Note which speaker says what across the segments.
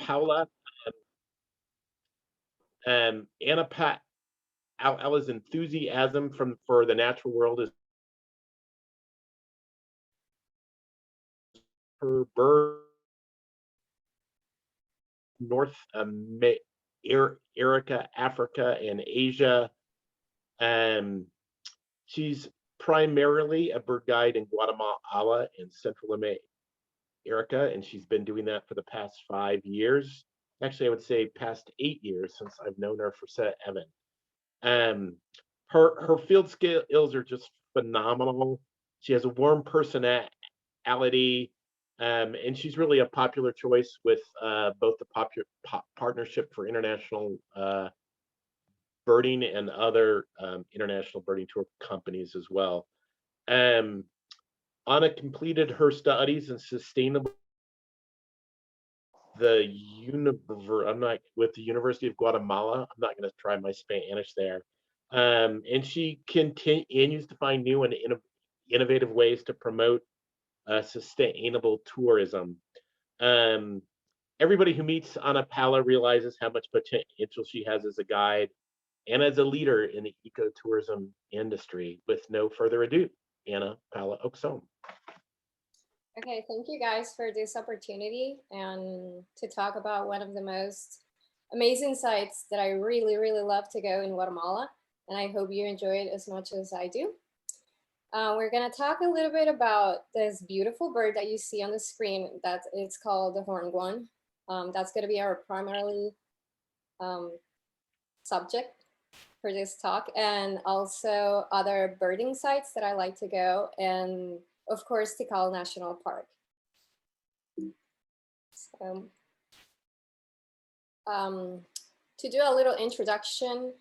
Speaker 1: Paula. Anna Ella's enthusiasm for the natural world is her bird North America, Africa, and Asia. Um, she's primarily a bird guide in Guatemala and Central America, and she's been doing that for the past 5 years. Actually, I would say past 8 years since I've known her for 7. Um, her field skills are just phenomenal. She has a warm personality, and she's really a popular choice with both the Partnership for International Birding and other international birding tour companies as well. Um, Anna completed her studies in sustainable I'm not with the University of Guatemala. I'm not going to try my Spanish there. And she continues to find new and innovative ways to promote sustainable tourism. Um, Everybody who meets Ana Paula realizes how much potential she has as a guide and as a leader in the ecotourism industry. With no further ado, Ana Paula Oxom.
Speaker 2: Okay, thank you guys for this opportunity and to talk about one of the most amazing sites that I really, really love to go in Guatemala. And I hope you enjoy it as much as I do. We're gonna talk a little bit about this beautiful bird that you see on the screen. That it's called the Horned Guan. That's gonna be our primary subject for this talk, and also other birding sites that I like to go, and of course Tikal National Park. So, to do a little introduction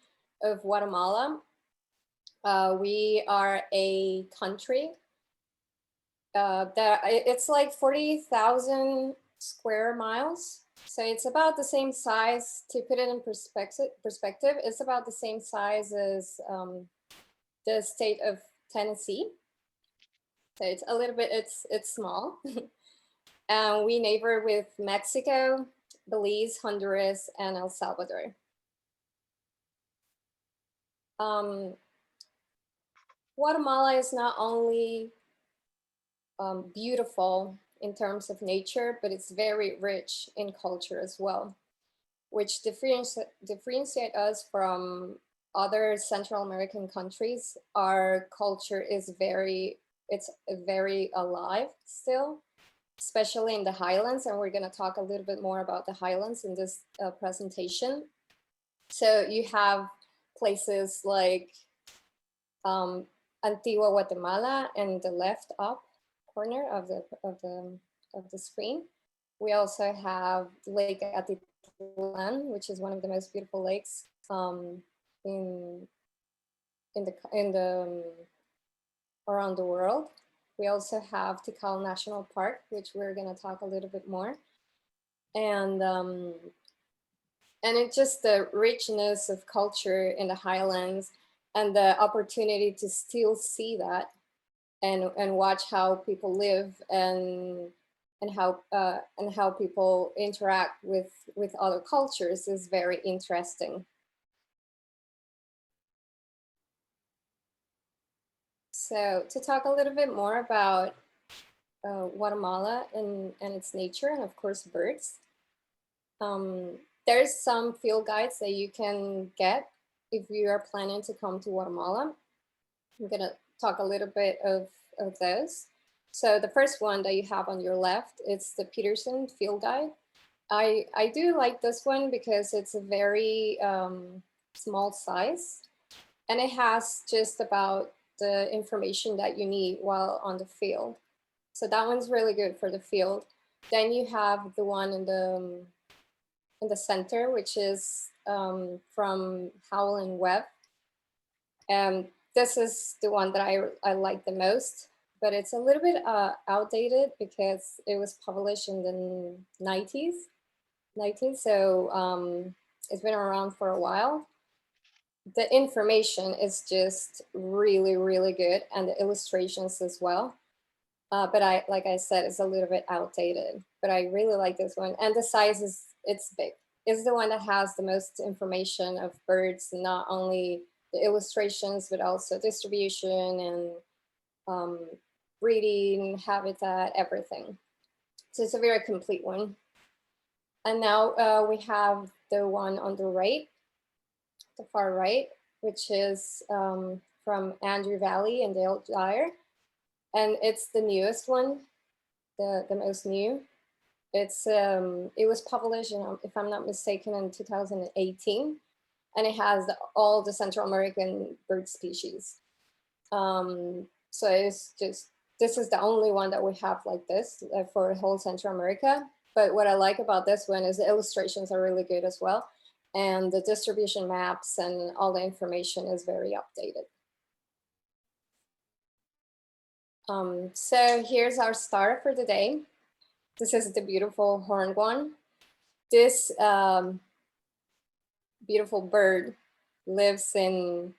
Speaker 2: of Guatemala, we are a country that it's like 40,000 square miles. So it's about the same size, to put it in perspective, it's about the same size as the state of Tennessee. So it's a little bit, it's small. And we neighbor with Mexico, Belize, Honduras, and El Salvador. Guatemala is not only beautiful in terms of nature, but it's very rich in culture as well, which differentiate us from other Central American countries. Our culture is very alive still, especially in the highlands, and we're going to talk a little bit more about the highlands in this presentation. So you have places like Antigua Guatemala in the left up corner of the screen. We also have Lake Atitlan, which is one of the most beautiful lakes in the around the world. We also have Tikal National Park, which we're going to talk a little bit more, and it's just the richness of culture in the highlands and the opportunity to still see that and watch how people live and how people interact with other cultures is very interesting. So to talk a little bit more about Guatemala and its nature, and of course birds, there's some field guides that you can get if you are planning to come to Guatemala. I'm gonna talk a little bit of those. So the first one that you have on your left, it's the Peterson Field Guide. I do like this one because it's a very small size, and it has just about the information that you need while on the field. So that one's really good for the field. Then you have the one in the center, which is from Howell and Webb. This is the one that I like the most, but it's a little bit outdated because it was published in the 90s. So it's been around for a while. The information is just really, really good, and the illustrations as well. But like I said, it's a little bit outdated, but I really like this one. And the size it's big. It's the one that has the most information of birds, not only the illustrations, but also distribution and um, breeding, habitat, everything. So it's a very complete one. And now we have the one on the right, the far right, which is from Andrew Valley and Dale Dyer. And it's the newest one, the most new. It was published, if I'm not mistaken, in 2018, and it has all the Central American bird species. So it's just, this is the only one that we have like this for whole Central America. But what I like about this one is the illustrations are really good as well. And the distribution maps and all the information is very updated. So here's our star for the day. This is the beautiful Horned Guan. This beautiful bird lives in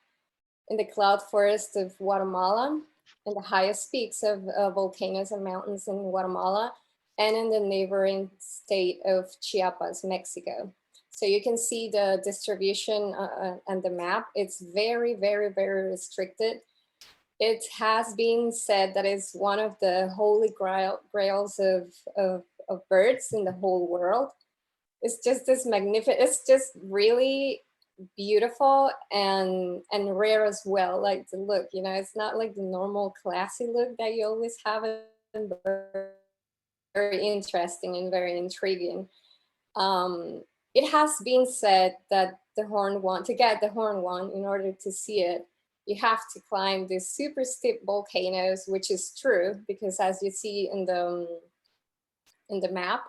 Speaker 2: the cloud forest of Guatemala, in the highest peaks of volcanoes and mountains in Guatemala, and in the neighboring state of Chiapas, Mexico. So you can see the distribution and the map. It's very, very, very restricted. It has been said that it's one of the holy grails of birds in the whole world. It's just this magnificent, it's just really beautiful and rare as well. Like the look, you know, it's not like the normal classy look that you always have in birds. Very interesting and very intriguing. It has been said that to get the Horned Guan, in order to see it, you have to climb these super steep volcanoes, which is true because as you see in the map,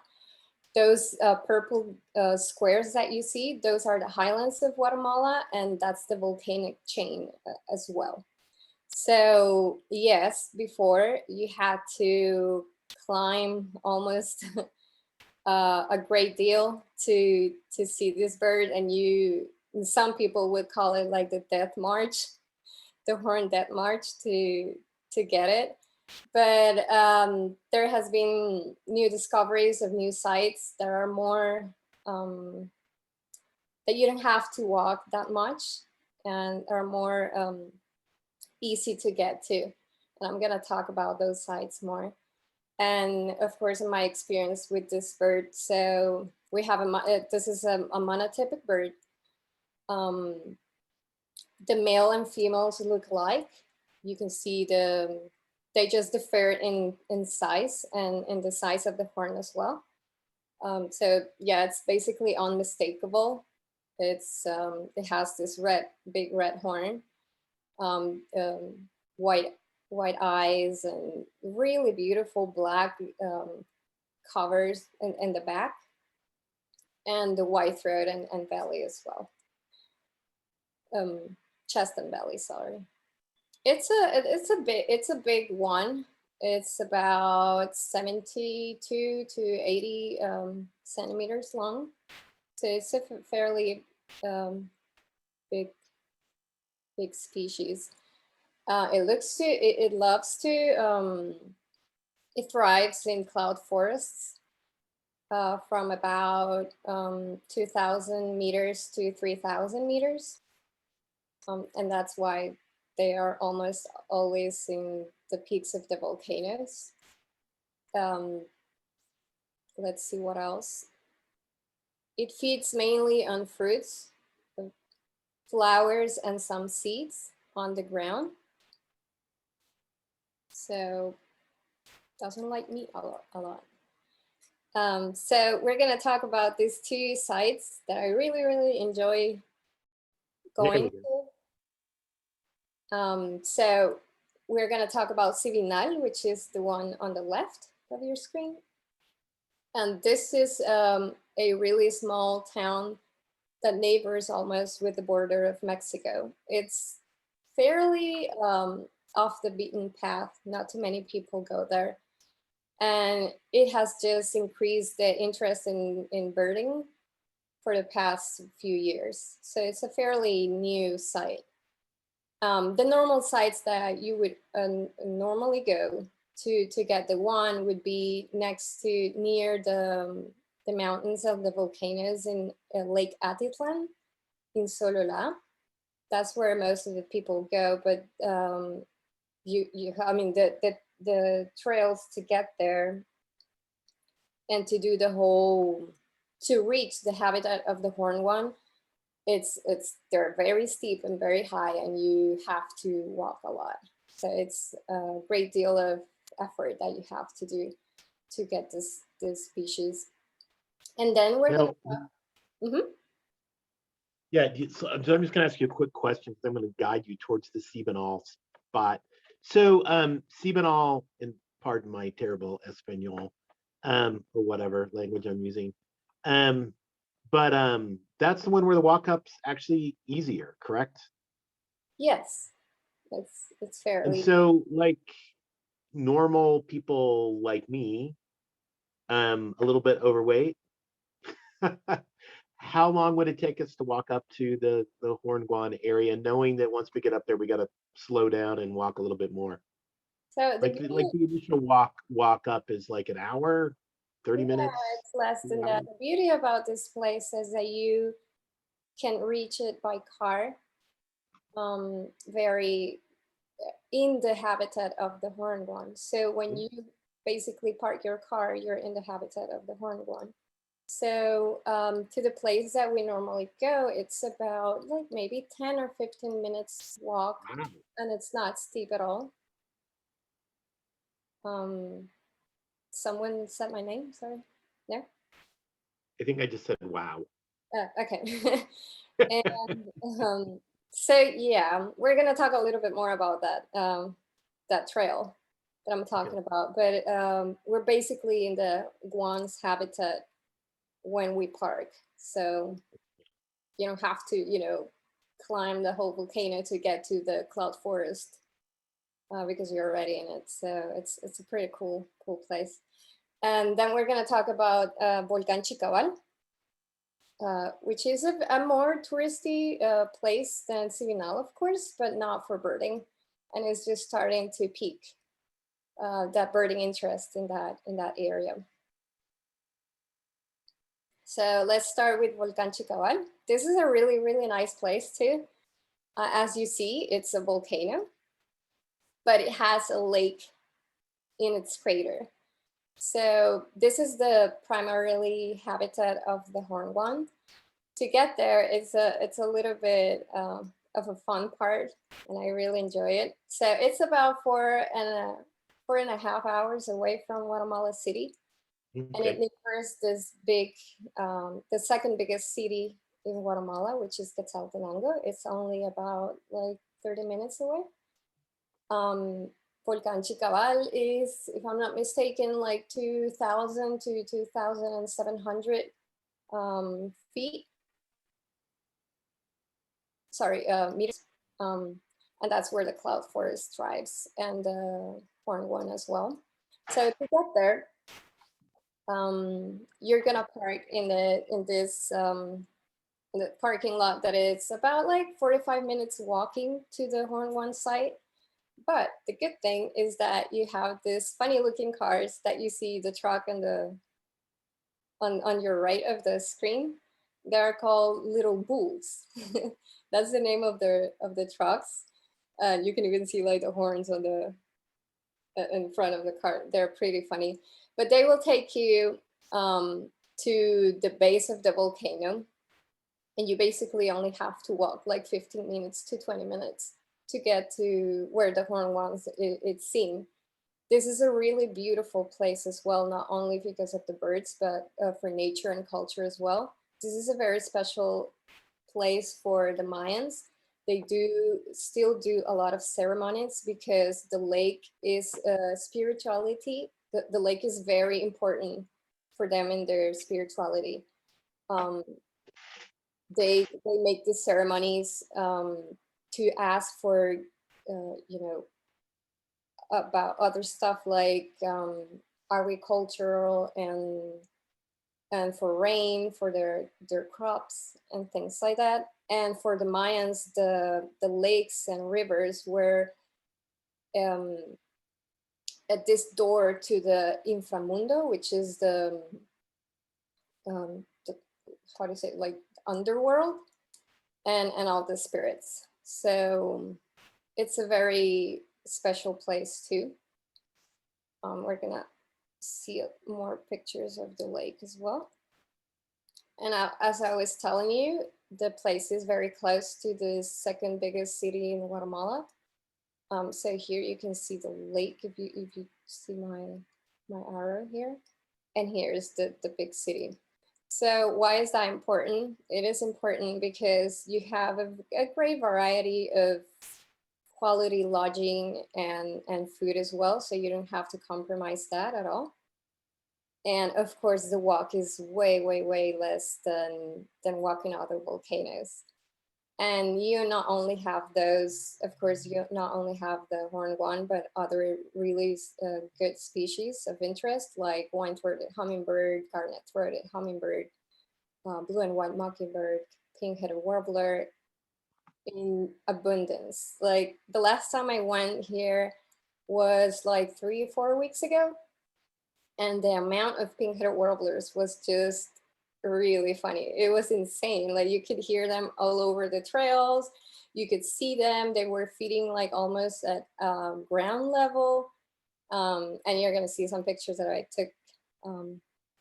Speaker 2: those purple squares that you see, those are the highlands of Guatemala, and that's the volcanic chain as well. So yes, before you had to climb almost a great deal to see this bird, and some people would call it like the death march, the Horned Death March to get it. But there has been new discoveries of new sites that are more that you don't have to walk that much and are more easy to get to. And I'm gonna talk about those sites more. And of course, in my experience with this bird, so we have this is a monotypic bird. The male and females look alike. You can see they just differ in size and in the size of the horn as well. So yeah, it's basically unmistakable. It has this big red horn, white eyes, and really beautiful black covers in the back, and the white throat and belly as well. Chest and belly, sorry. It's a big one. It's about 72 to 80 centimeters long. So it's a fairly big species. It loves to, it thrives in cloud forests from about 2,000 meters to 3,000 meters. And that's why they are almost always in the peaks of the volcanoes. Let's see what else. It feeds mainly on fruits, flowers, and some seeds on the ground. So doesn't like meat a lot. So we're gonna talk about these two sites that I really, really enjoy going to. So we're gonna talk about Sibenal, which is the one on the left of your screen. And this is a really small town that neighbors almost with the border of Mexico. It's fairly off the beaten path. Not too many people go there. And it has just increased the interest in birding for the past few years. So it's a fairly new site. The normal sites that you would normally go to get the Guan would be next to near the mountains of the volcanoes in Lake Atitlan in Sololá. That's where most of the people go, but I mean, the trails to get there and to do the whole, to reach the habitat of the Horned Guan, they're very steep and very high, and you have to walk a lot. So it's a great deal of effort that you have to do to get this species. And then we're
Speaker 1: Now,
Speaker 2: gonna,
Speaker 1: yeah, so I'm just going to ask you a quick question because I'm going to guide you towards the Sibenal spot. So, Sibenal, and pardon my terrible Espanol, or whatever language I'm using, but that's the one where the walk-up's actually easier, correct?
Speaker 2: yes, it's
Speaker 1: And
Speaker 2: fairly.
Speaker 1: so, like normal people like me, a little bit overweight. How long would it take us to walk up to the Horned Guan area, knowing that once we get up there, we got to slow down and walk a little bit more?
Speaker 2: So
Speaker 1: Like the initial walk up is like an hour, 30 minutes.
Speaker 2: it's less than that. The beauty about this place is that you can reach it by car, very in the habitat of the Horned Guan. So when you basically park your car, you're in the habitat of the Horned Guan. So to the place that we normally go, it's about like maybe 10 or 15 minutes walk,
Speaker 1: Wow.
Speaker 2: and it's not steep at all. Someone said my name, sorry. No?
Speaker 1: I think I just said wow.
Speaker 2: Okay. And so yeah, we're gonna talk a little bit more about that trail that I'm talking about. But we're basically in the Guan's habitat when we park. So you don't have to, climb the whole volcano to get to the cloud forest because you're already in it. So it's a pretty cool place. And then we're gonna talk about Volcan Chicabal, which is a more touristy place than Sibenal, of course, but not for birding, and it's just starting to peak that birding interest in that area. So let's start with Volcan Chicabal. This is a really, really nice place too. As you see, it's a volcano, but it has a lake in its crater. So this is the primarily habitat of the Horned Guan. To get there, it's a little bit of a fun part, and I really enjoy it. So it's about 4.5 hours away from Guatemala City, and it nears this big, the second biggest city in Guatemala, which is Quetzaltenango. It's only about like 30 minutes away. Volcan Chicabal is, if I'm not mistaken, like 2,000 to 2,700 feet. Sorry, meters. And that's where the cloud forest thrives, and the Horned Guan as well. So to get there, you're gonna park in this in the parking lot that is about like 45 minutes walking to the Horned Guan site. But the good thing is that you have these funny looking cars that you see, the truck and on your right of the screen. They're called little bulls. That's the name of the trucks. You can even see like the horns on the in front of the car. They're pretty funny, but they will take you to the base of the volcano, and you basically only have to walk like 15 minutes to 20 minutes to get to where the Horned Guan it's seen. This is a really beautiful place as well, not only because of the birds, but for nature and culture as well. This is a very special place for the Mayans. They do still do a lot of ceremonies because the lake is spirituality. The lake is very important for them in their spirituality. They make these ceremonies to ask for, about other stuff like agricultural and for rain for their crops and things like that. And for the Mayans, the lakes and rivers were at this door to the inframundo, which is the how do you say it, like underworld, and all the spirits. So it's a very special place too. We're gonna see more pictures of the lake as well. And as I was telling you, the place is very close to the second biggest city in Guatemala. So here you can see the lake if you see my arrow here, and here is the big city. So why is that important? It is important because you have a great variety of quality lodging and food as well, so you don't have to compromise that at all. And of course, the walk is way, way, way less than walking other volcanoes. And you not only have those, of course, you not only have the Horned Guan, but other really good species of interest, like wine-throated hummingbird, garnet-throated hummingbird, blue and white mockingbird, pink-headed warbler, in abundance. Like the last time I went here was like 3 or 4 weeks ago, and the amount of pink-headed warblers was just really funny. It was insane. Like you could hear them all over the trails. You could see them. They were feeding like almost at ground level. And you're gonna see some pictures that I took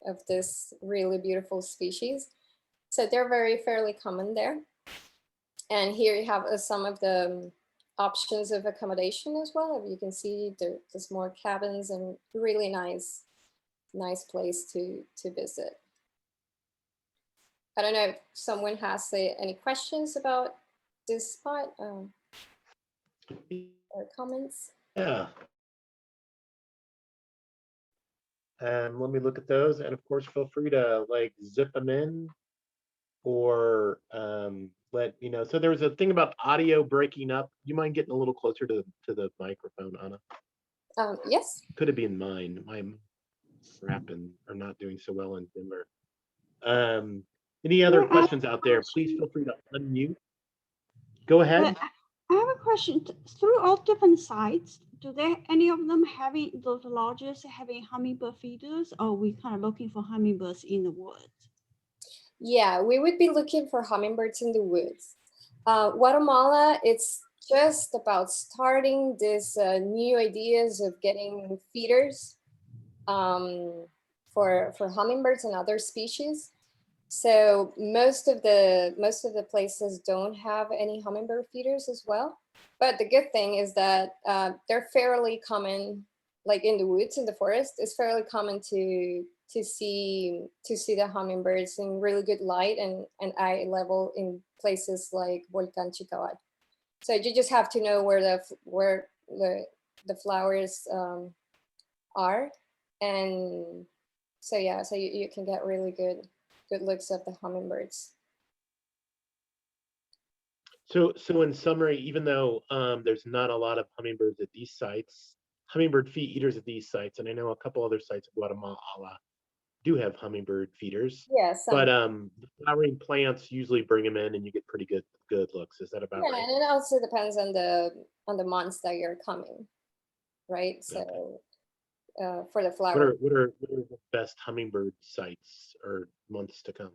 Speaker 2: of this really beautiful species. So they're fairly common there. And here you have some of the options of accommodation as well. You can see there's more cabins and really nice place to visit. I don't know if someone has any questions about this spot or comments.
Speaker 1: Yeah. Let me look at those, and of course, feel free to like zip them in or let me know. So there was a thing about audio breaking up. You mind getting a little closer to the microphone, Anna?
Speaker 2: Yes.
Speaker 1: Could it be in mine? I'm rapping or not doing so well in Denver. Any other questions out there? Please feel free to unmute. Go ahead.
Speaker 3: I have a question. Through all different sites, do any of them having those lodges having hummingbird feeders, or are we kind of looking for hummingbirds in the woods?
Speaker 2: Yeah, we would be looking for hummingbirds in the woods. Guatemala, it's just about starting this new ideas of getting feeders for hummingbirds and other species. So most of the places don't have any hummingbird feeders as well. But the good thing is that they're fairly common, like in the woods, in the forest. It's fairly common to see the hummingbirds in really good light and eye level in places like Volcan Chicabal. So you just have to know where the flowers are, and so yeah, so you can get really good looks at the hummingbirds.
Speaker 1: So in summary, even though there's not a lot of hummingbirds at these sites, hummingbird feed eaters at these sites, and I know a couple other sites in Guatemala do have hummingbird feeders.
Speaker 2: Yes.
Speaker 1: But the flowering plants usually bring them in, and you get pretty good looks. Is that about right?
Speaker 2: And it also depends on the months that you're coming, right? So for the flower.
Speaker 1: What are the best hummingbird sites or months to come?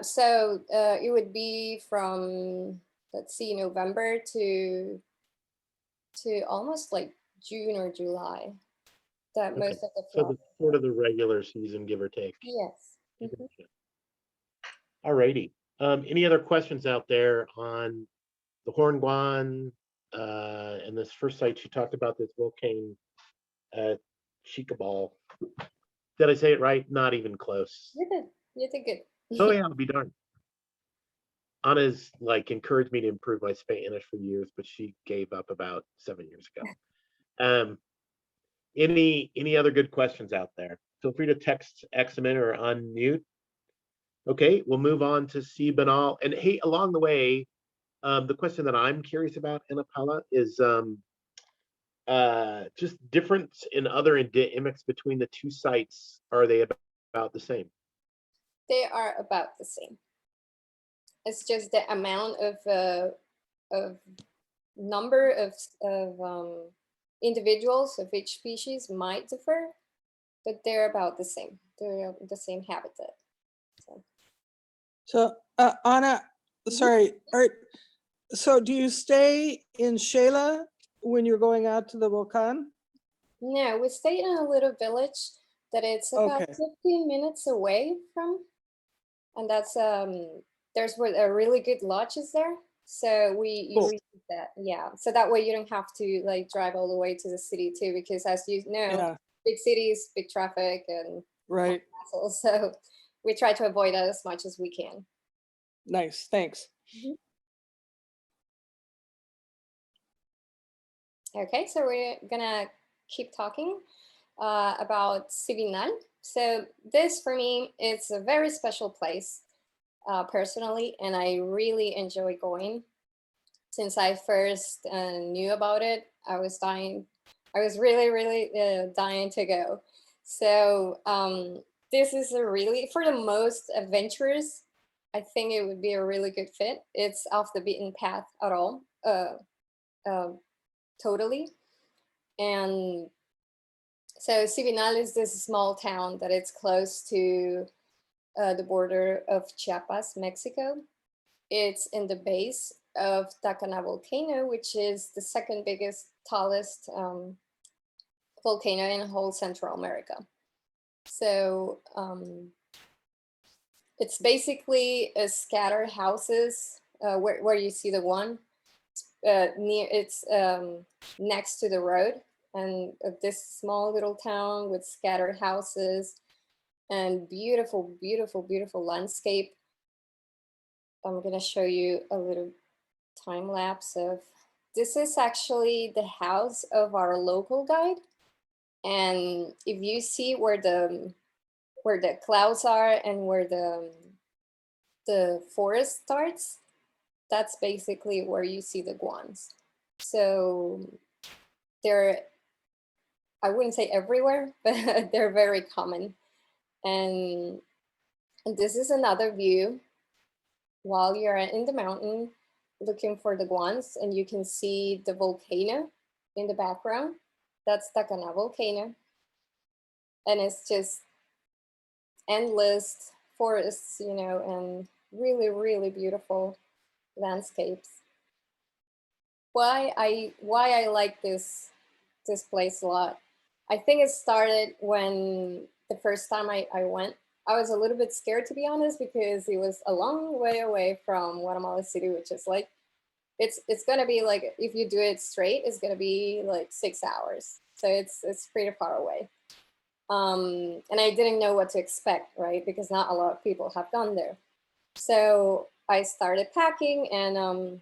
Speaker 2: So it would be from, let's see, November to almost like June or July. That okay. Most of the flowers.
Speaker 1: So sort of the regular season, give or take.
Speaker 2: Yes. Mm-hmm.
Speaker 1: All righty. Any other questions out there on the Horned Guan and this first site you talked about, this Volcan Chicabal? Did I say it right? Not even close.
Speaker 2: You did. You did good.
Speaker 1: Oh yeah, I'll be darned. Anna's like encouraged me to improve my Spanish for years, but she gave up about 7 years ago. Any other good questions out there? Feel free to text Examen or unmute. Okay, we'll move on to Sibenal. And hey, along the way, the question that I'm curious about, Anna Paula, is just difference in other endemics between the two sites. Are they about the same?
Speaker 2: They are about the same. It's just the amount of number of individuals of each species might differ, but they're about the same. They're the same habitat.
Speaker 4: So Anna, sorry, so do you stay in Shela when you're going out to the volcan?
Speaker 2: No, we stayed in a little village that it's about
Speaker 4: Okay.
Speaker 2: 15 minutes away from, and that's there's where a really good lodge is there. So you
Speaker 4: Cool.
Speaker 2: use that, yeah. So that way you don't have to like drive all the way to the city too, because as you know,
Speaker 4: Yeah,
Speaker 2: big cities, big traffic, and
Speaker 4: right.
Speaker 2: hassle. So we try to avoid that as much as we can.
Speaker 4: Nice, thanks.
Speaker 2: Okay, so we're gonna keep talking about Sibenal. So this for me, it's a very special place personally, and I really enjoy going. Since I first knew about it, I was dying. I was really, really dying to go. So this is a really, for the most adventurous, I think it would be a really good fit. It's off the beaten path at all, totally. And so Sibenal is this small town that it's close to the border of Chiapas, Mexico. It's in the base of Tacana volcano, which is the second biggest, tallest volcano in whole Central America. So it's basically a scattered houses where you see the one it's next to the road, and this small little town with scattered houses and beautiful, beautiful, beautiful landscape. I'm gonna show you a little time lapse of, this is actually the house of our local guide. And if you see where the clouds are and where the forest starts, that's basically where you see the guans. So they're, I wouldn't say everywhere, but they're very common. And this is another view while you're in the mountain looking for the guans, and you can see the volcano in the background. That's Tacana volcano. And it's just endless forests, you know, and really, really beautiful landscapes. Why I like this place a lot. I think it started when the first time I went. I was a little bit scared, to be honest, because it was a long way away from Guatemala City, which is like, it's gonna be like, if you do it straight, it's gonna be like 6 hours. So it's pretty far away. And I didn't know what to expect, right? Because not a lot of people have gone there. So I started packing and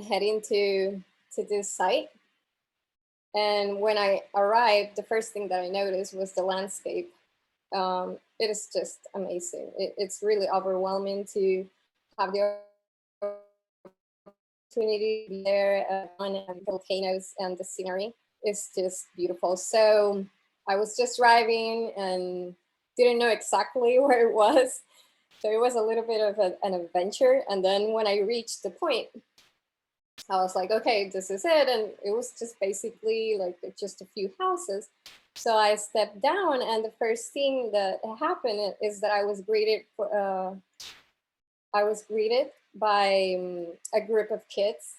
Speaker 2: heading to this site. And when I arrived, the first thing that I noticed was the landscape. It is just amazing. It's really overwhelming to have the opportunity to be there on volcanoes, and the scenery is just beautiful. So I was just driving and didn't know exactly where it was. So it was a little bit of an adventure. And then when I reached the point, I was like, okay, this is it. And it was just basically like just a few houses. So I stepped down, and the first thing that happened is that I was greeted by a group of kids,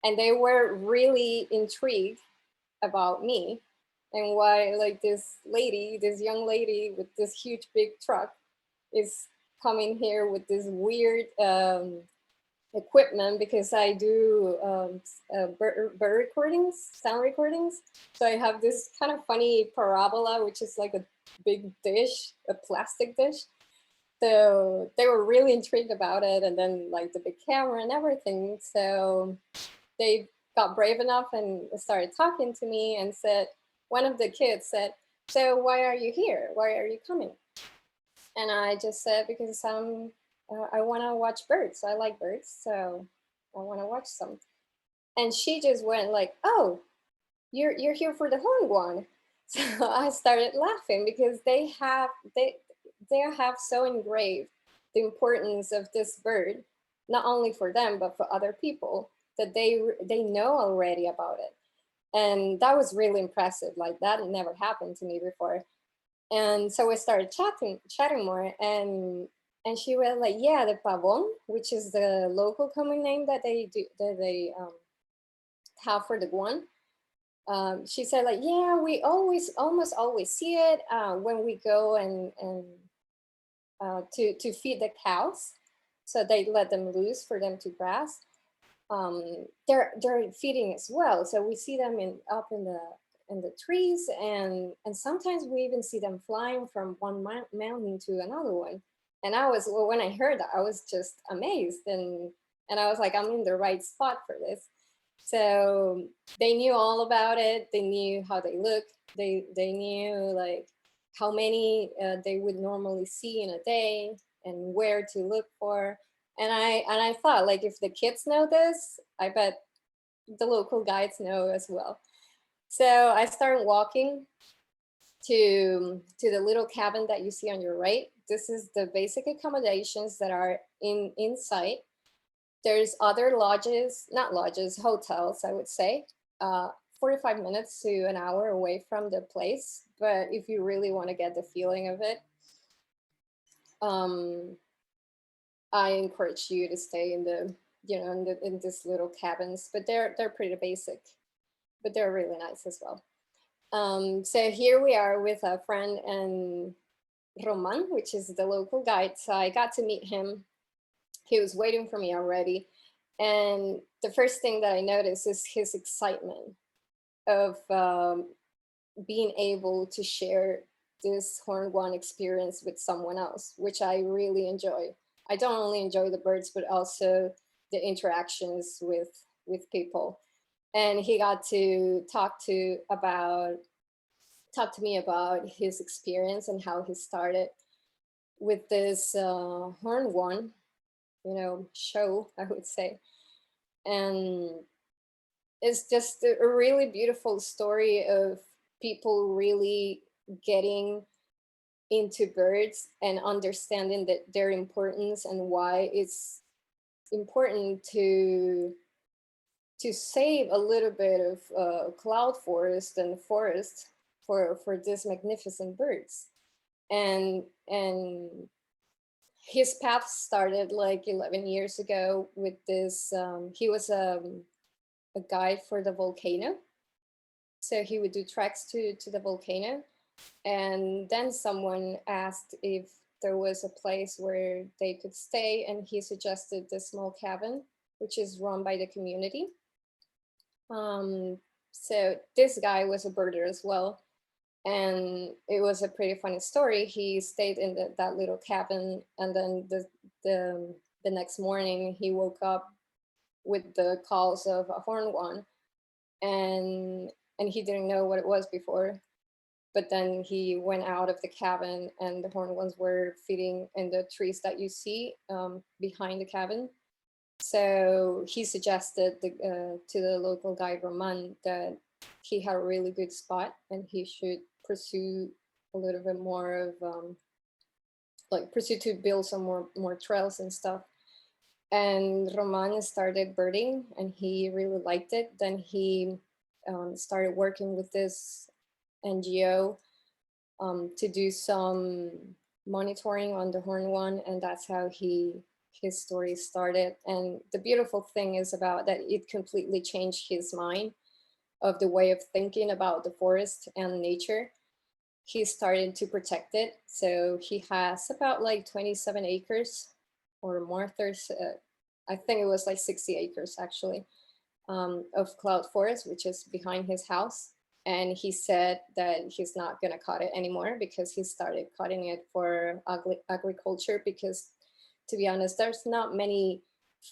Speaker 2: and they were really intrigued about me and why, like, this young lady with this huge big truck is coming here with this weird equipment, because I do bird recordings, sound recordings. So I have this kind of funny parabola, which is like a big dish, a plastic dish. So they were really intrigued about it, and then like the big camera and everything. So they got brave enough and started talking to me, and said, one of the kids said, so why are you here? Why are you coming? And I just said, because I want to watch birds. I like birds, so I want to watch some. And she just went like, oh, you're here for the Horned Guan. So I started laughing, because they have so engraved the importance of this bird, not only for them, but for other people, that they know already about it. And that was really impressive. Like that never happened to me before. And so we started chatting more, and she was like, yeah, the pavon, which is the local common name that they have for the guan. She said like, yeah, we almost always see it when we go and to feed the cows. So they let them loose for them to grass. They're feeding as well. So we see them up in the trees, and sometimes we even see them flying from one mountain to another one. And when I heard that, I was just amazed, and I was like, I'm in the right spot for this. So they knew all about it. They knew how they look. They knew like how many they would normally see in a day and where to look for. And I thought, like, if the kids know this, I bet the local guides know as well. So I started walking to the little cabin that you see on your right. This is the basic accommodations that are inside. There's other lodges, not lodges, hotels, I would say, 45 minutes to an hour away from the place. But if you really want to get the feeling of it, I encourage you to stay in the, in this little cabins, but they're pretty basic, but they're really nice as well. So here we are with a friend and Roman, which is the local guide. So I got to meet him. He was waiting for me already. And the first thing that I noticed is his excitement of being able to share this Horned Guan experience with someone else, which I really enjoy. I don't only enjoy the birds, but also the interactions with people. And he got to talk to me about his experience and how he started with this Horned Guan, show, I would say. And it's just a really beautiful story of people really getting into birds and understanding that their importance and why it's important to save a little bit of cloud forest and forest for these magnificent birds. And his path started like 11 years ago with this. He was a guide for the volcano. So he would do treks to the volcano. And then someone asked if there was a place where they could stay, and he suggested the small cabin, which is run by the community. So this guy was a birder as well. And it was a pretty funny story. He stayed in that little cabin, and then the next morning he woke up with the calls of a horned guan, and he didn't know what it was before. But then he went out of the cabin, and the horned guans were feeding in the trees that you see behind the cabin. So he suggested to the local guide Roman that he had a really good spot and he should pursue a little bit more of pursue to build some more trails and stuff. And Roman started birding and he really liked it. Then he started working with this NGO to do some monitoring on the Horned Guan, and that's how his story started. And the beautiful thing is about that it completely changed his mind of the way of thinking about the forest and nature. He started to protect it. So he has about like 27 acres or more. There's, I think it was like 60 acres actually of cloud forest, which is behind his house. And he said that he's not going to cut it anymore because he started cutting it for agriculture, because to be honest, there's not many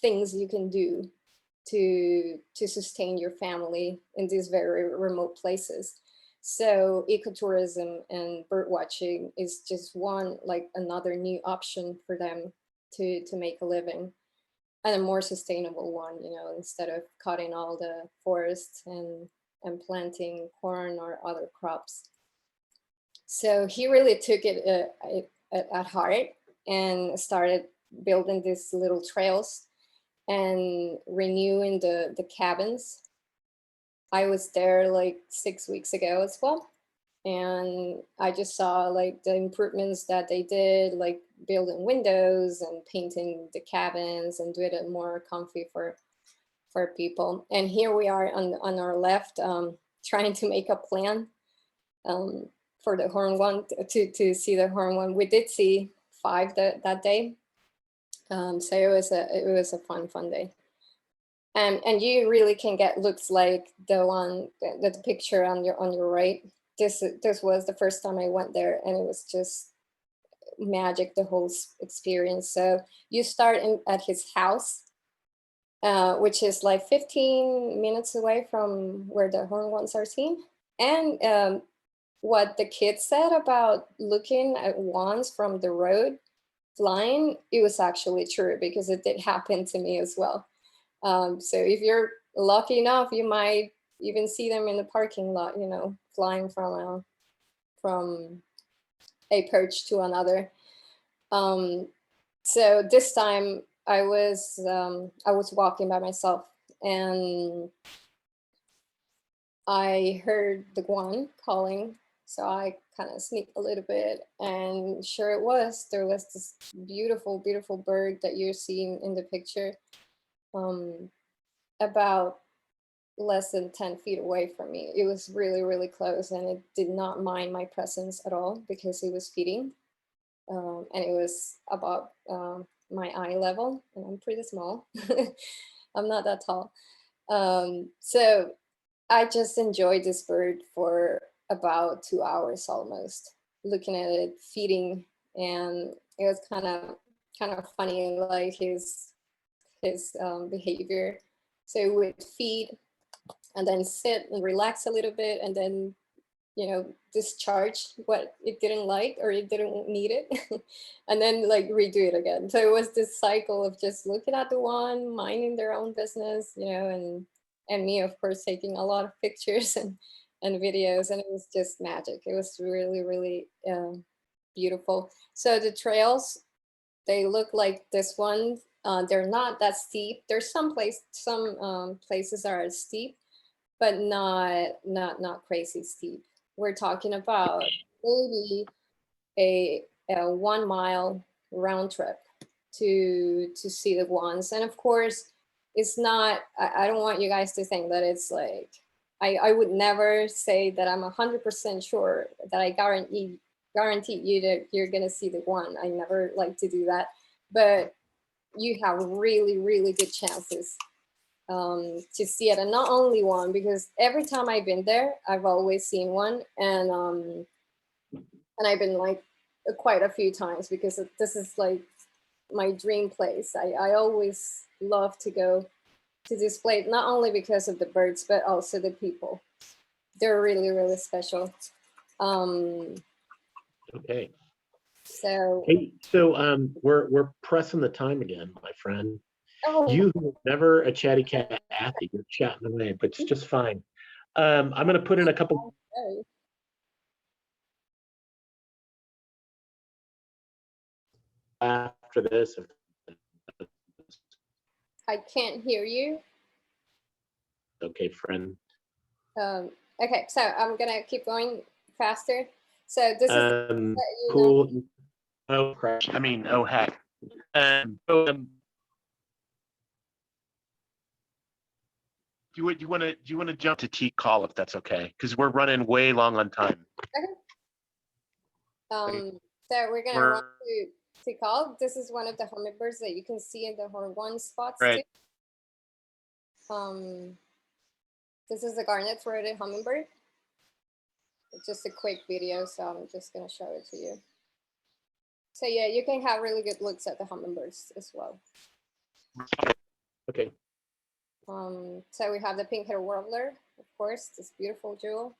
Speaker 2: things you can do to sustain your family in these very remote places. So ecotourism and bird watching is just another new option for them to make a living, and a more sustainable one, instead of cutting all the forests and planting corn or other crops. So he really took it at heart and started building these little trails and renewing the cabins. I was there like 6 weeks ago as well. And I just saw like the improvements that they did, like building windows and painting the cabins and doing it more comfy for people. And here we are on our left, trying to make a plan for the Horned Guan to see the Horned Guan. We did see 5 that day, so it was a fun day. And you really can get looks like the one the picture on your right. This was the first time I went there, and it was just magic, the whole experience. So you start at his house, which is like 15 minutes away from where the Horned Guans are seen. And what the kids said about looking at wands from the road flying, it was actually true, because it did happen to me as well. So if you're lucky enough, you might even see them in the parking lot, flying from a perch to another. So this time I was walking by myself, and I heard the guan calling. So I kind of sneaked a little bit, and sure it was, there was this beautiful, beautiful bird that you're seeing in the picture, about less than 10 feet away from me. It was really, really close, and it did not mind my presence at all, because it was feeding. And it was about my eye level, and I'm pretty small. I'm not that tall. So I just enjoyed this bird for about 2 hours almost, looking at it feeding, and it was kind of funny, like his behavior. So it would feed and then sit and relax a little bit, and then discharge what it didn't like or it didn't need it, and then like redo it again. So it was this cycle of just looking at the one, minding their own business, and me, of course, taking a lot of pictures and videos, and it was just magic. It was really, really beautiful. So the trails, they look like this one. They're not that steep. There's some places are steep, but not crazy steep. We're talking about maybe a 1 mile round trip to see the guans. And of course, it's not, I don't want you guys to think that it's like, I would never say that I'm 100% sure that I guarantee you that you're gonna see the guan. I never like to do that, but you have really, really good chances to see it. And not only one, because every time I've been there, I've always seen one. And I've been like quite a few times, because this is like my dream place. I always love to go to this place, not only because of the birds, but also the people. They're really, really special.
Speaker 1: Okay.
Speaker 2: So,
Speaker 1: Hey, so we're pressing the time again, my friend.
Speaker 2: oh,
Speaker 1: You were never a chatty cat, you're chatting away, but it's just fine. I'm gonna put in a couple
Speaker 2: okay.
Speaker 1: after this.
Speaker 2: I can't hear you.
Speaker 1: Okay, friend.
Speaker 2: Okay, so I'm gonna keep going faster. So this is
Speaker 1: Cool. Oh crap. I mean, oh heck. Do you want to jump to Tikal if that's okay? Because we're running way long on time.
Speaker 2: okay. So we're gonna run to Tikal. This is one of the hummingbirds that you can see in the Horned Guan spots
Speaker 1: Right.
Speaker 2: too. This is the garnet-throated hummingbird. It's just a quick video, so I'm just gonna show it to you. So yeah, you can have really good looks at the hummingbirds as well.
Speaker 1: Okay.
Speaker 2: So we have the pink-headed warbler, of course, this beautiful jewel.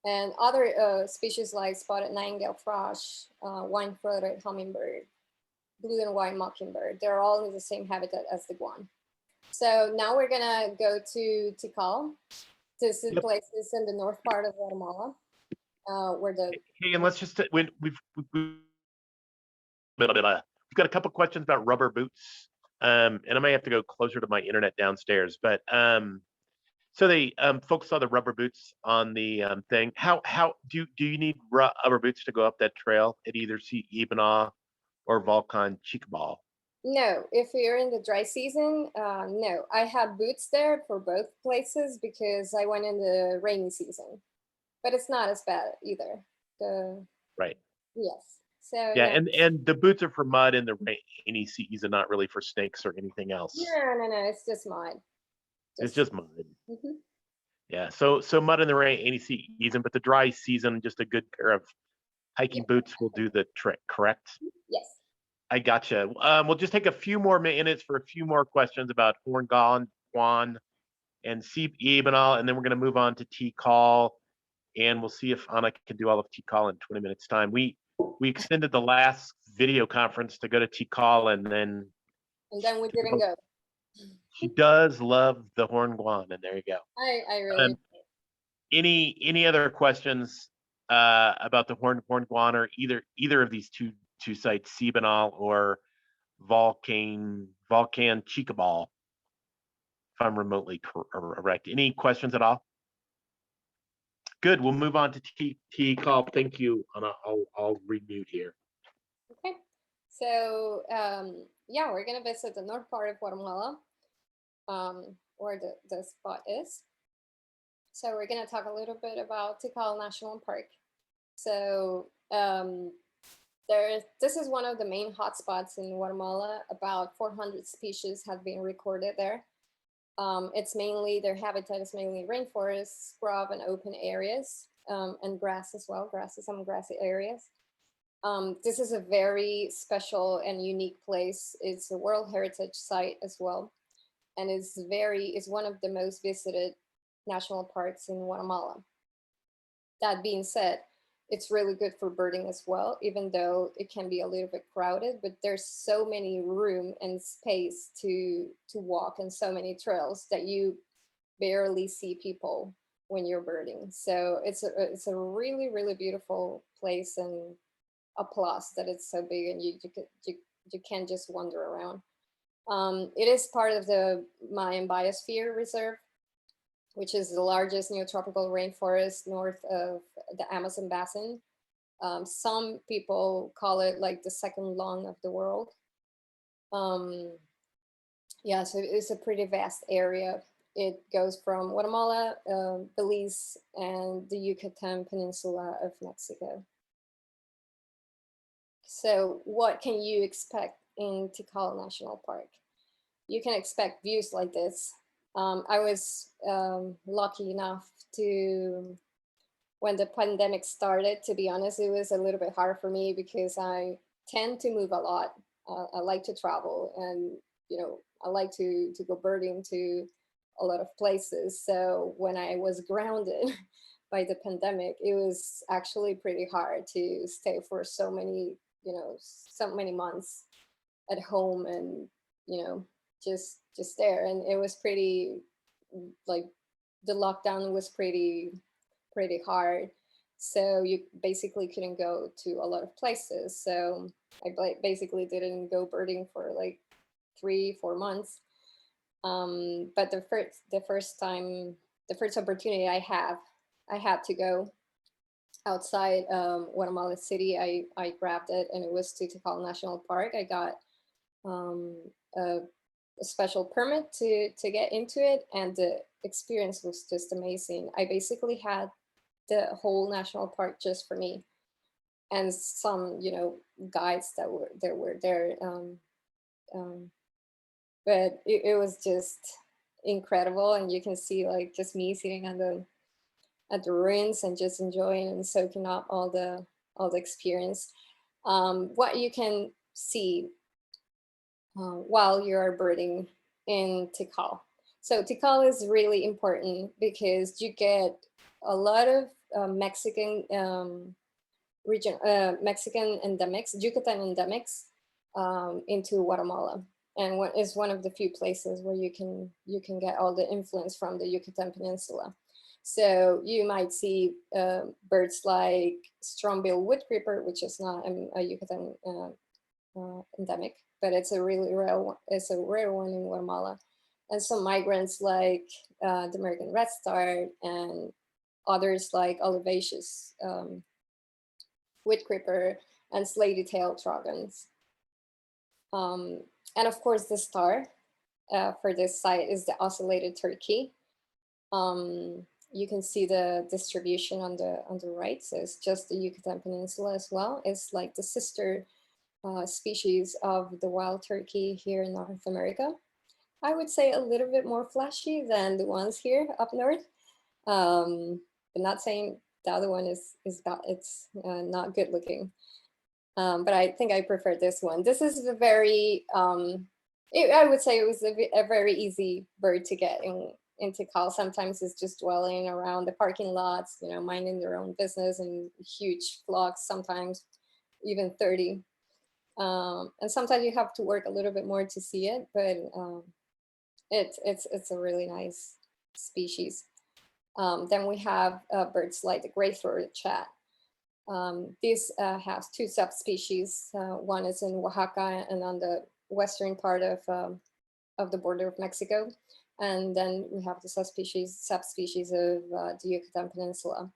Speaker 2: And other species like spotted nightingale thrush, wine-throated hummingbird, blue and white mockingbird. They're all in the same habitat as the guan. So now we're gonna go to Tikal. This is places in the north part of Guatemala, where the
Speaker 1: Hey, and let's just when we've got a couple questions about rubber boots, and I might have to go closer to my internet downstairs. But So they folks saw the rubber boots on the thing. How do you need rubber boots to go up that trail at either Sibenal or Volcan Chicabal?
Speaker 2: No, if you're in the dry season, no. I have boots there for both places because I went in the rainy season, but it's not as bad either. The
Speaker 1: Right.
Speaker 2: yes. So
Speaker 1: Yeah,
Speaker 2: no,
Speaker 1: and the boots are for mud in the rainy season, not really for snakes or anything else.
Speaker 2: no. It's just mud.
Speaker 1: It's just mud.
Speaker 2: Mhm.
Speaker 1: Yeah, so mud in the rainy season, but the dry season, just a good pair of hiking boots will do the trick, correct?
Speaker 2: Yes.
Speaker 1: I gotcha. We'll just take a few more minutes for a few more questions about Horned Guan and Sibenal, and then we're going to move on to Tikal, and we'll see if Anna can do all of Tikal in 20 minutes time. We extended the last video conference to go to Tikal, and then
Speaker 2: And then we didn't go.
Speaker 1: she does love the Horned Guan, and there you go.
Speaker 2: I really.
Speaker 1: Any other questions about the Horned Guan or either of these two sites, Sibenal or Volcan Chicabal, if I'm remotely correct. Any questions at all? Good. We'll move on to Tikal. Thank you, and I'll remute here.
Speaker 2: Okay. So yeah, we're gonna visit the north part of Guatemala, where the spot is. So we're gonna talk a little bit about Tikal National Park. So this is one of the main hotspots in Guatemala. About 400 species have been recorded there. It's mainly, their habitat is mainly rainforests, scrub, and open areas, and grass as well, some grassy areas. This is a very special and unique place. It's a World Heritage Site as well, and it's one of the most visited national parks in Guatemala. That being said, it's really good for birding as well, even though it can be a little bit crowded, but there's so many room and space to walk and so many trails that you barely see people when you're birding. So it's a really, really beautiful place, and a plus that it's so big and you can just wander around. It is part of the Mayan Biosphere Reserve, which is the largest neotropical rainforest north of the Amazon basin. Some people call it like the second lung of the world. Yeah, so it's a pretty vast area. It goes from Guatemala, Belize, and the Yucatan Peninsula of Mexico. So what can you expect in Tikal National Park? You can expect views like this. I was lucky enough to, when the pandemic started, to be honest, it was a little bit hard for me because I tend to move a lot. I like to travel, and I like to go birding to a lot of places. So when I was grounded by the pandemic, it was actually pretty hard to stay for so many months at home, and just there. And it was pretty, like, the lockdown was pretty hard, so you basically couldn't go to a lot of places. So I basically didn't go birding for like 3-4 months. But the first opportunity I had to go outside Guatemala City, I grabbed it, and it was to Tikal National Park. I got a special permit to get into it, and the experience was just amazing. I basically had the whole national park just for me, and some guides that were there. But it was just incredible, and you can see like just me sitting at the ruins and just enjoying and soaking up all the experience. What you can see while you're birding in Tikal. So Tikal is really important because you get a lot of Mexican Mexican endemics, Yucatan endemics, into Guatemala, and is one of the few places where you can get all the influence from the Yucatan Peninsula. So you might see birds like strong-billed woodcreeper, which is not a Yucatan endemic, but it's a really rare one. It's a rare one in Guatemala. and some migrants like the American redstart and others like olivaceous wood creeper and slaty-tailed trogons. And of course, the star for this site is the ocellated turkey. You can see the distribution on the right. So it's just the Yucatan Peninsula as well. It's like the sister species of the wild turkey here in North America. I would say a little bit more flashy than the ones here up north. I'm not saying the other one is not good looking, but I think I prefer this one. This is a very, I would say it was a very easy bird to get in Tikal. Sometimes it's just dwelling around the parking lots, you know, minding their own business in huge flocks, sometimes even 30. And sometimes you have to work a little bit more to see it, but it's a really nice species. Then we have birds like the gray-throated chat. These have two subspecies. One is in Oaxaca and on the western part of the border of Mexico. And then we have the subspecies of the Yucatan Peninsula.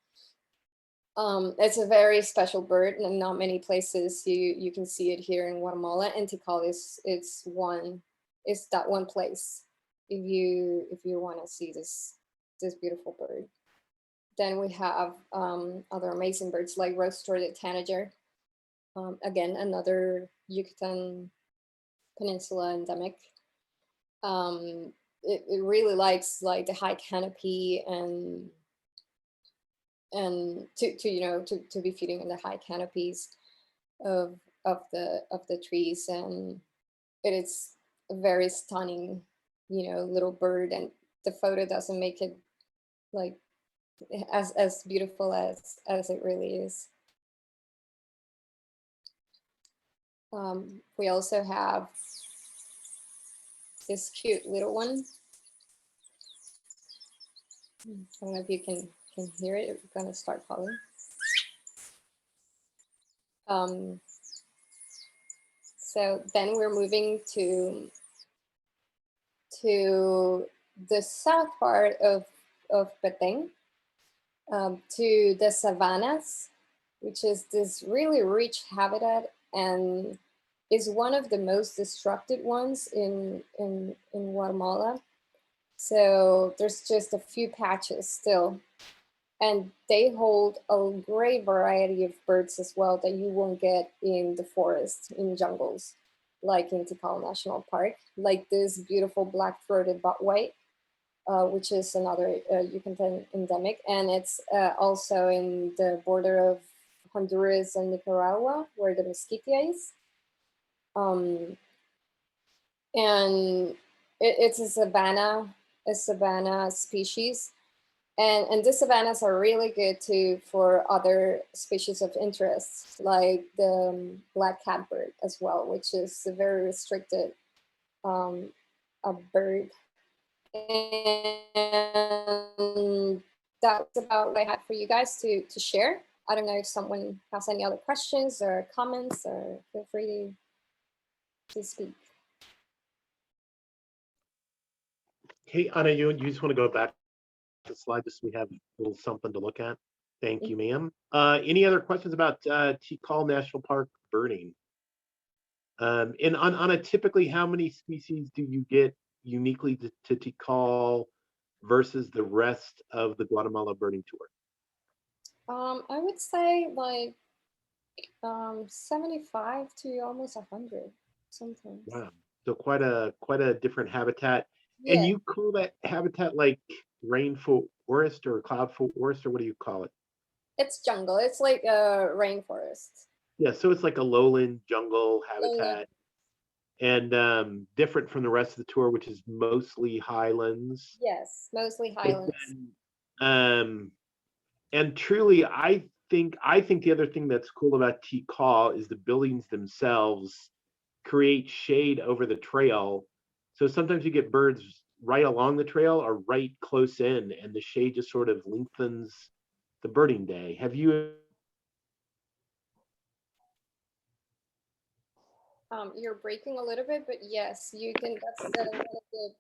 Speaker 2: It's a very special bird, and not many places you can see it here in Guatemala. And Tikal is that one place if you want to see this beautiful bird. Then we have other amazing birds like rose-throated tanager. Again, another Yucatan Peninsula endemic. It really likes like the high canopy and to be feeding in the high canopies of the trees, and it is a very stunning, little bird, and the photo doesn't make it like as beautiful as it really is. We also have this cute little one. I don't know if you can hear it. It's gonna start calling. So then we're moving to the south part of Petén, to the savannas, which is this really rich habitat and is one of the most destructed ones in Guatemala. So there's just a few patches still, and they hold a great variety of birds as well that you won't get in the forest, in jungles, like in Tikal National Park, like this beautiful black-throated bobwhite, which is another Yucatan endemic, and it's also in the border of Honduras and Nicaragua, where the Mesquitia is. And it's a savanna species, and the savannas are really good too for other species of interest, like the black catbird as well, which is a very restricted a bird. And that's about what I had for you guys to share. I don't know if someone has any other questions or comments, or feel free to speak.
Speaker 1: Hey, Anna, you just want to go back to the slide just so we have a little something to look at? Thank you, ma'am. Any other questions about Tikal National Park birding? And on a typically, how many species do you get uniquely to Tikal versus the rest of the Guatemala birding tour?
Speaker 2: I would say like 75 to almost 100 sometimes.
Speaker 1: Wow, so quite a different habitat.
Speaker 2: Yeah.
Speaker 1: And you call that habitat like rainforest or cloud forest, or what do you call it?
Speaker 2: It's jungle. It's like a rainforest.
Speaker 1: Yeah, so it's like a lowland jungle habitat. And different from the rest of the tour, which is mostly highlands.
Speaker 2: Yes, mostly highlands.
Speaker 1: And truly, I think the other thing that's cool about Tikal is the buildings themselves create shade over the trail. So sometimes you get birds right along the trail or right close in, and the shade just sort of lengthens the birding day. Have you?
Speaker 2: You're breaking a little bit, but yes, you can. That's one of the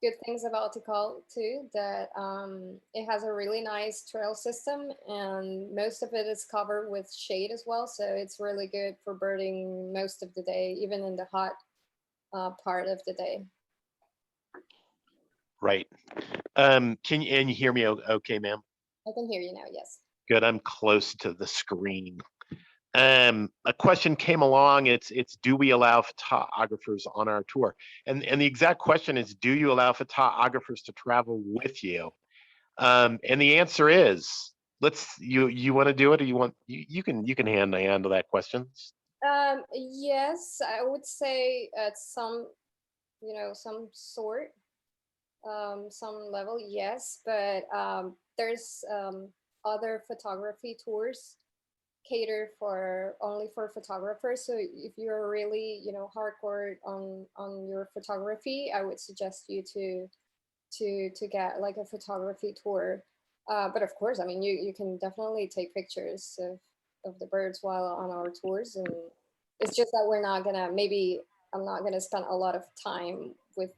Speaker 2: good things about Tikal too, that it has a really nice trail system, and most of it is covered with shade as well. So it's really good for birding most of the day, even in the hot part of the day.
Speaker 1: Right. Can you hear me okay, ma'am?
Speaker 2: I can hear you now, yes.
Speaker 1: Good, I'm close to the screen. A question came along, it's do we allow photographers on our tour? And the exact question is, do you allow photographers to travel with you? And the answer is, you want to do it, or you can handle that question.
Speaker 2: Yes, I would say at some, some sort, some level, yes, but there's other photography tours cater for only for photographers. So if you're really, hardcore on your photography, I would suggest you to get like a photography tour. But of course, I mean, you can definitely take pictures of the birds while on our tours, and it's just that we're not gonna, maybe I'm not gonna spend a lot of time with,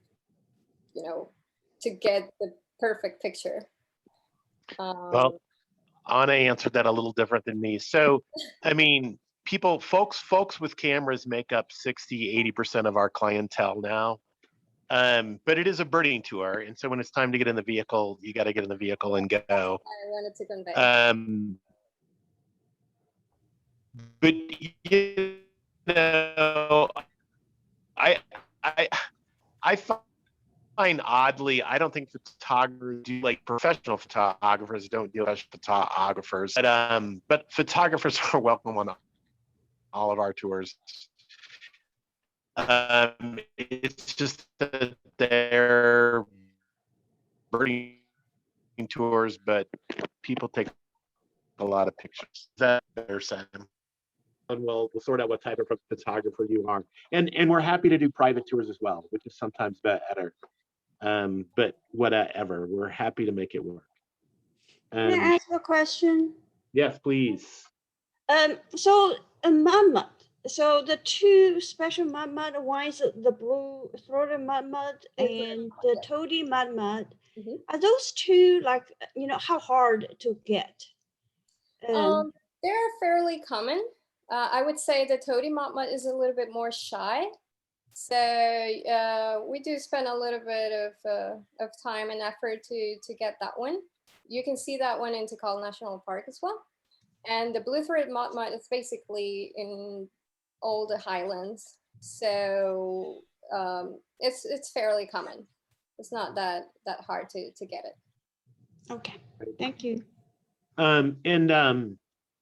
Speaker 2: to get the perfect picture.
Speaker 1: Well, Anna answered that a little different than me. So, I mean, folks with cameras make up 60-80% of our clientele now. But it is a birding tour, and so when it's time to get in the vehicle, you got to get in the vehicle and go.
Speaker 2: I wanted to convey.
Speaker 1: But you know, I find oddly, I don't think photographers do, like professional photographers don't deal with photographers, but photographers are welcome on all of our tours. It's just that they're birding tours, but people take a lot of pictures. Is that better, Sam? And we'll sort out what type of photographer you are, and we're happy to do private tours as well, which is sometimes better. But whatever, we're happy to make it work.
Speaker 3: Can I ask a question?
Speaker 1: Yes, please.
Speaker 3: So a mudmud. So the two special mudmud, one is the blue-throated mudmud and the toady mudmud.
Speaker 2: Mhm.
Speaker 3: Are those two like, how hard to get?
Speaker 2: They're fairly common. I would say the toady mudmud is a little bit more shy. So we do spend a little bit of time and effort to get that one. You can see that one in Tikal National Park as well. And the blue-throated mudmud is basically in all the highlands. So it's fairly common. It's not that hard to get it.
Speaker 3: Okay, thank you.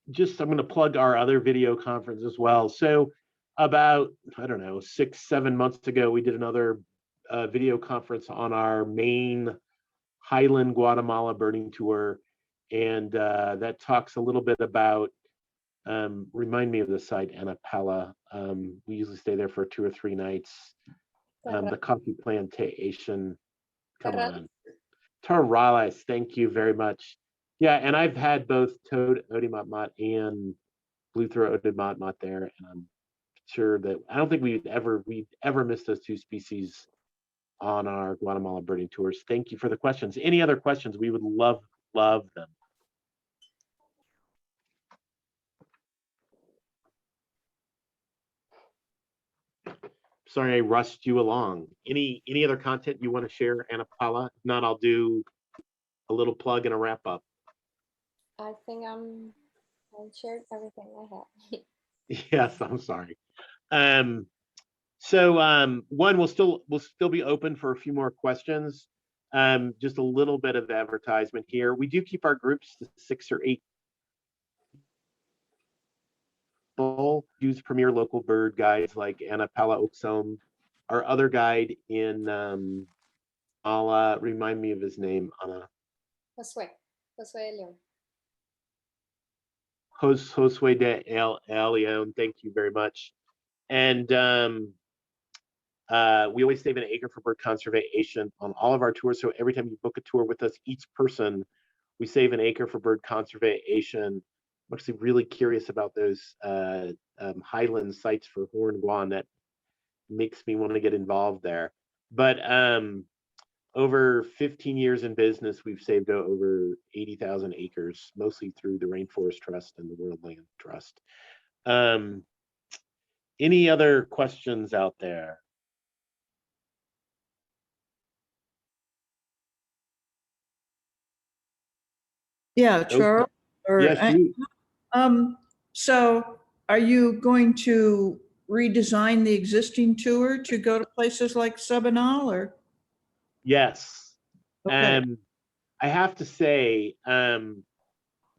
Speaker 1: Just I'm going to plug our other video conference as well. So about, I don't know, 6-7 months ago, we did another video conference on our main Highland Guatemala birding tour, and that talks a little bit about, remind me of the site, Ana Paula. We usually stay there for 2 or 3 nights. The coffee plantation, come on. Torrales, thank you very much. Yeah, and I've had both toady motmot and blue-throated motmot there, and I'm sure that I don't think we'd ever miss those 2 species on our Guatemala birding tours. Thank you for the questions. Any other questions? We would love them. Sorry I rushed you along. Any other content you want to share, Ana Paula? If not, I'll do a little plug and a wrap up.
Speaker 2: I think I shared everything I have.
Speaker 1: Yes, I'm sorry. So one, we'll still be open for a few more questions. Just a little bit of advertisement here. We do keep our groups to 6 or 8 people. Use premier local bird guides like Ana Paula Oxom. Our other guide in remind me of his name, Ana.
Speaker 2: Josue Leon.
Speaker 1: Josue de Leon, thank you very much. And we always save an acre for bird conservation on all of our tours. So every time you book a tour with us, each person, we save an acre for bird conservation. I'm actually really curious about those highland sites for Horned Guan. That makes me want to get involved there. But over 15 years in business, we've saved over 80,000 acres, mostly through the Rainforest Trust and the World Land Trust. Any other questions out there?
Speaker 5: Yeah,
Speaker 1: Okay.
Speaker 5: Charles. Or,
Speaker 1: Yeah, shoot.
Speaker 5: So are you going to redesign the existing tour to go to places like Sibenal or?
Speaker 1: Yes.
Speaker 5: Okay.
Speaker 1: I have to say, the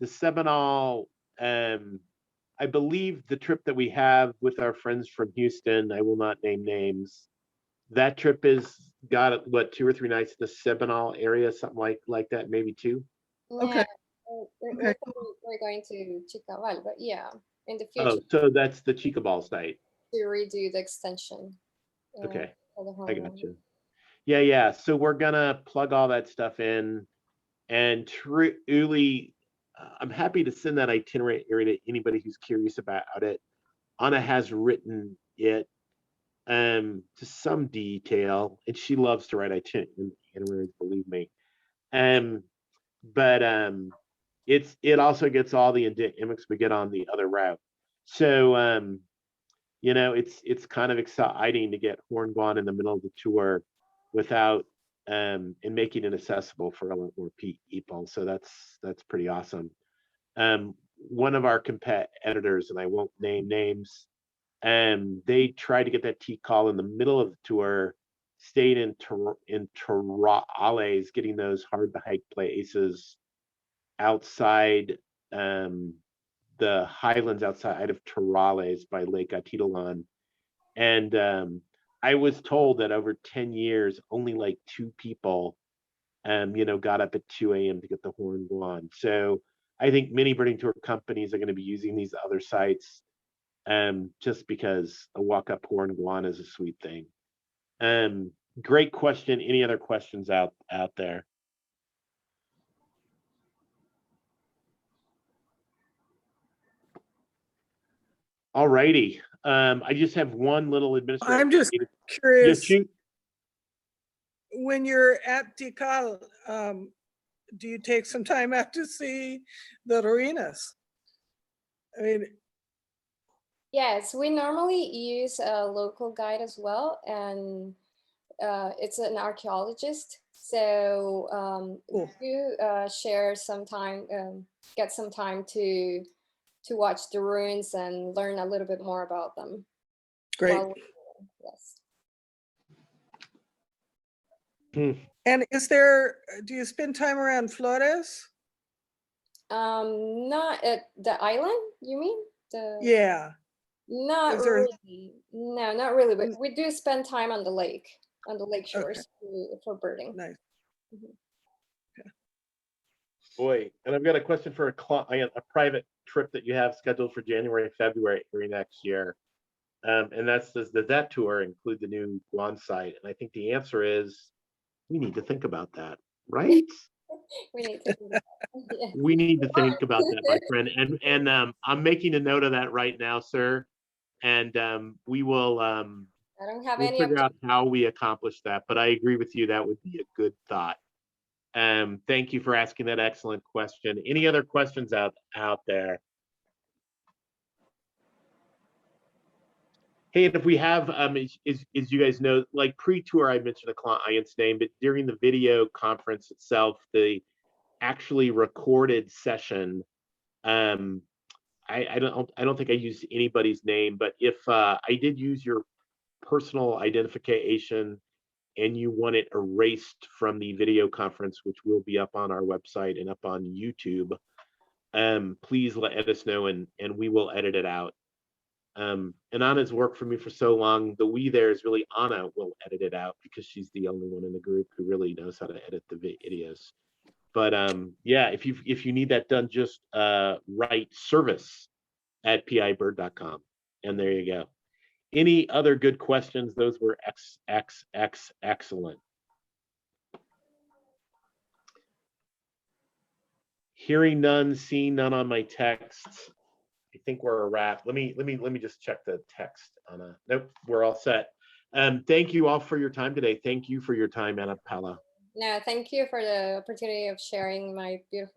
Speaker 1: Sibenal, I believe the trip that we have with our friends from Houston, I will not name names, that trip is got what, 2 or 3 nights in the Sibenal area, something like that, maybe 2.
Speaker 5: Okay.
Speaker 2: Yeah,
Speaker 5: Okay.
Speaker 2: we're going to Chicabal, but yeah, in the
Speaker 1: Oh,
Speaker 2: future
Speaker 1: so that's the Chicabal site.
Speaker 2: to redo the extension.
Speaker 1: Okay,
Speaker 2: For the
Speaker 1: I
Speaker 2: Horned
Speaker 1: got
Speaker 2: Guan.
Speaker 1: you. Yeah. So we're gonna plug all that stuff in, and truly, I'm happy to send that itinerary to anybody who's curious about it. Anna has written it to some detail, and she loves to write itineraries, believe me. But it also gets all the endemics we get on the other route. So it's kind of exciting to get Horned Guan in the middle of the tour without and making it accessible for a lot more people. So that's pretty awesome. One of our competitors, and I won't name names, they tried to get that Tikal in the middle of the tour, stayed in Torales, getting those hard to hike places outside the highlands outside of Torales by Lake Atitlan. And I was told that over 10 years, only like 2 people, got up at 2 a.m. to get the Horned Guan. So I think many birding tour companies are going to be using these other sites just because a walk up Horned Guan is a sweet thing. Great question. Any other questions out there? All righty. I just have one little administrative.
Speaker 4: I'm just
Speaker 1: Yeah,
Speaker 4: curious,
Speaker 1: shoot.
Speaker 4: when you're at Tikal, do you take some time out to see the ruinas? I mean,
Speaker 2: Yes, we normally use a local guide as well, and it's an archaeologist. So
Speaker 4: Cool.
Speaker 2: we do share some time, get some time to watch the ruins and learn a little bit more about them.
Speaker 4: great.
Speaker 2: while we're there. Yes.
Speaker 4: And do you spend time around Flores?
Speaker 2: Not at the island, you mean?
Speaker 4: Yeah.
Speaker 2: Not
Speaker 4: Is there-
Speaker 2: really. No, not really. But we do spend time on the lake shores for birding.
Speaker 4: Nice.
Speaker 2: Mhm.
Speaker 1: Boy, and I've got a question for a private trip that you have scheduled for January and February next year. And does that tour include the new Guan site? And I think the answer is we need to think about that, right?
Speaker 2: We need to do that. Yeah.
Speaker 1: We need to think about that, my friend. And I'm making a note of that right now, sir. And we will
Speaker 2: I don't have
Speaker 1: we'll
Speaker 2: any
Speaker 1: figure out how we accomplish that. But I agree with you, that would be a good thought. Thank you for asking that excellent question. Any other questions out there? Hey, and if we have, as you guys know, like pre-tour, I mentioned a client's name, but during the video conference itself, the actually recorded session, I don't think I used anybody's name, but if I did use your personal identification and you want it erased from the video conference, which will be up on our website and up on YouTube, please let us know and we will edit it out. And Anna's worked for me for so long. The we there is really Anna will edit it out because she's the only one in the group who really knows how to edit the videos. But yeah, if you need that done, just write service@pibird.com, and there you go. Any other good questions? Those were excellent. Hearing none, seeing none on my texts. I think we're a wrap. Let me just check the text, Anna. Nope, we're all set. Thank you all for your time today. Thank you for your time, Anna, Paula.
Speaker 2: No, thank you for the opportunity of sharing my beautiful